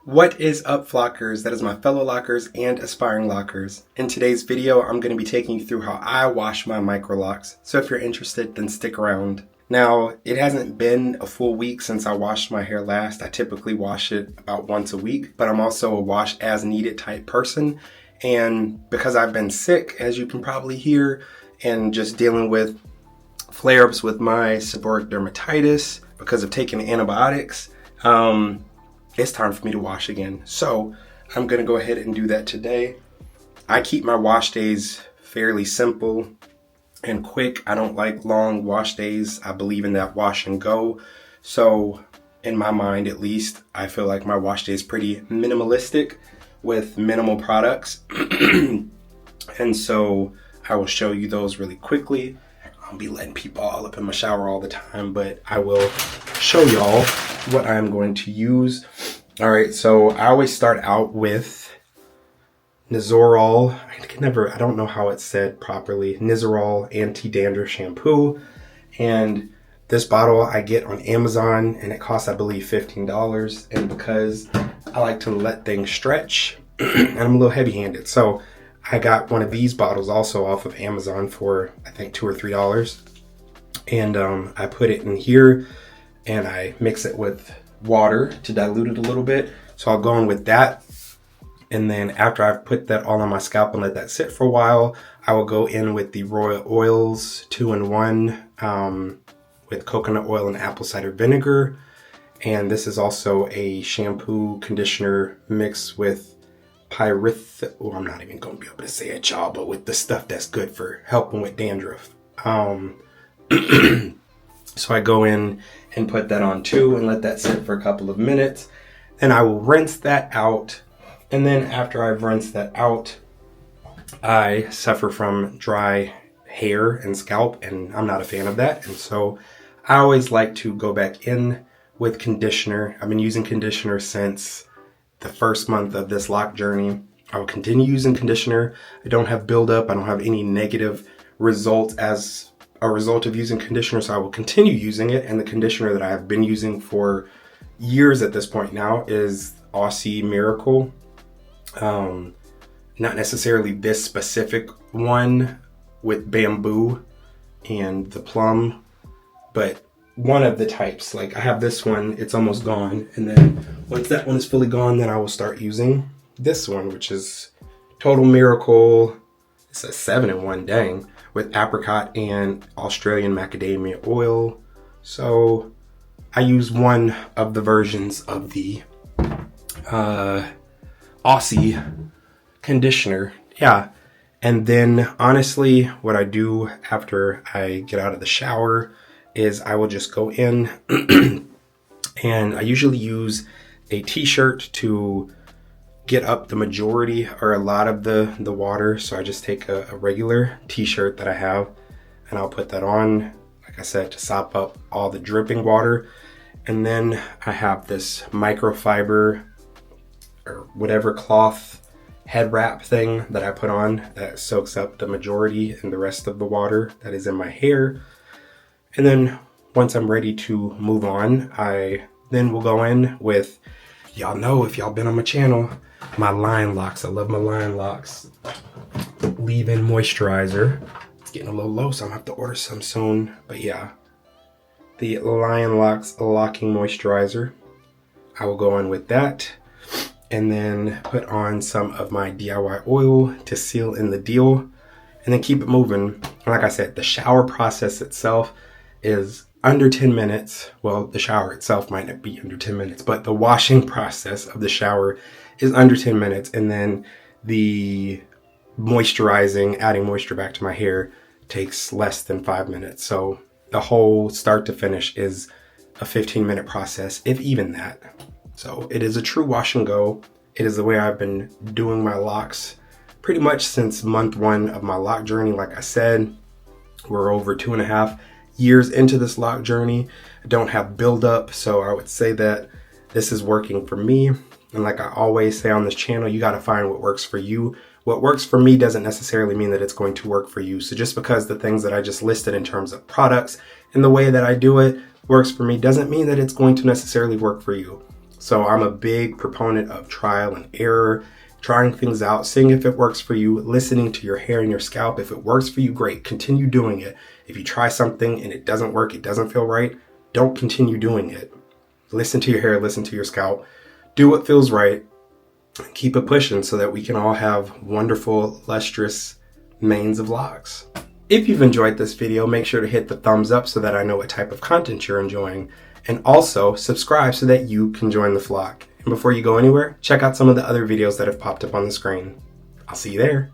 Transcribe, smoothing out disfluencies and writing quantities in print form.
What is up, Flockers? That is my fellow lockers and aspiring lockers. In today's video, I'm going to be taking you through how I wash my Microlocs. So if you're interested, then stick around. Now, it hasn't been a full week since I washed my hair last. I typically wash it about once a week, but I'm also a wash as needed type person. And because I've been sick, as you can probably hear, and just dealing with flare-ups with my seborrheic dermatitis because of taking antibiotics, it's time for me to wash again. So I'm gonna go ahead and do that today. I keep my wash days fairly simple and quick. I don't like long wash days. I believe in that wash and go. So in my mind, at least, I feel like my wash day is pretty minimalistic with minimal products. And so I will show you those really quickly. I'll be letting people all up in my shower all the time, but I will show y'all what I'm going to use. All right, so I always start out with Nizoral. I don't know how it's said properly. Nizoral Anti-Dandruff Shampoo. And this bottle I get on Amazon and it costs, I believe, $15. And because I like to let things stretch and I'm a little heavy-handed, so I got one of these bottles also off of Amazon for, I think, $2 or $3. And I put it in here and I mix it with water to dilute it a little bit. So I'll go in with that. And then after I've put that all on my scalp and let that sit for a while, I will go in with the Royal Oils 2-in-1 with coconut oil and apple cider vinegar. And this is also a shampoo conditioner mixed with pyrethrum. I'm not even going to be able to say it, y'all, but with the stuff that's good for helping with dandruff. So I go in and put that on too and let that sit for a couple of minutes. Then I will rinse that out. And then after I've rinsed that out, I suffer from dry hair and scalp, and I'm not a fan of that. And so I always like to go back in with conditioner. I've been using conditioner since the first month of this lock journey. I will continue using conditioner. I don't have buildup. I don't have any negative results as a result of using conditioner, so I will continue using it. And the conditioner that I have been using for years at this point now is Aussie Miracle. Not necessarily this specific one with bamboo and the plum, but one of the types. Like I have this one, it's almost gone. And then once that one is fully gone, then I will start using this one, which is Total Miracle. It's a 7-in-1, dang, with apricot and Australian macadamia oil. So I use one of the versions of the Aussie conditioner. Yeah. And then honestly, what I do after I get out of the shower is I will just go in and I usually use a t-shirt to get up the majority or a lot of the water. So I just take a regular t-shirt that I have and I'll put that on, like I said, to sop up all the dripping water. And then I have this microfiber or whatever cloth head wrap thing that I put on that soaks up the majority and the rest of the water that is in my hair. And then once I'm ready to move on, I then will go in with, y'all know if y'all been on my channel, my line locks. I love my line locks. Leave-in moisturizer. It's getting a little low, so I'm gonna have to order some soon. But yeah, the Lion Locks locking moisturizer. I will go in with that and then put on some of my DIY oil to seal in the deal and then keep it moving. And like I said, the shower process itself is under 10 minutes. Well, the shower itself might not be under 10 minutes, but the washing process of the shower is under 10 minutes. And then the moisturizing, adding moisture back to my hair takes less than 5 minutes. So the whole start to finish is a 15-minute process, if even that. So it is a true wash and go. It is the way I've been doing my locks pretty much since month 1 of my lock journey. Like I said, we're over 2.5 years into this lock journey. I don't have buildup, so I would say that this is working for me. And like I always say on this channel, you got to find what works for you. What works for me doesn't necessarily mean that it's going to work for you. So just because the things that I just listed in terms of products and the way that I do it works for me doesn't mean that it's going to necessarily work for you. So I'm a big proponent of trial and error, trying things out, seeing if it works for you, listening to your hair and your scalp. If it works for you, great, continue doing it. If you try something and it doesn't work, it doesn't feel right, don't continue doing it. Listen to your hair, listen to your scalp, do what feels right, and keep it pushing so that we can all have wonderful, lustrous manes of locks. If you've enjoyed this video, make sure to hit the thumbs up so that I know what type of content you're enjoying. And also subscribe so that you can join the flock. And before you go anywhere, check out some of the other videos that have popped up on the screen. I'll see you there.